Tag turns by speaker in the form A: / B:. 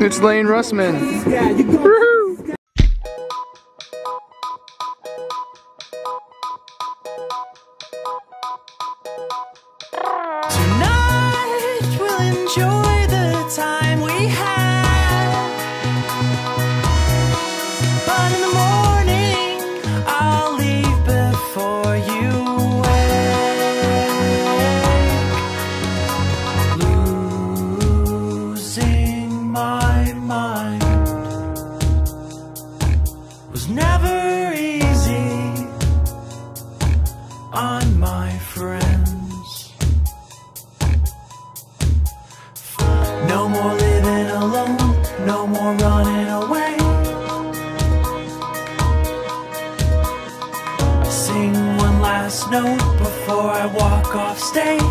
A: It's Lane Russman.
B: Tonight we'll enjoy the time we had, but in the morning I'll leave before you wake. Losing my mind was never easy on my friends. No more living alone, no more running away. Sing one last note before I walk off stage.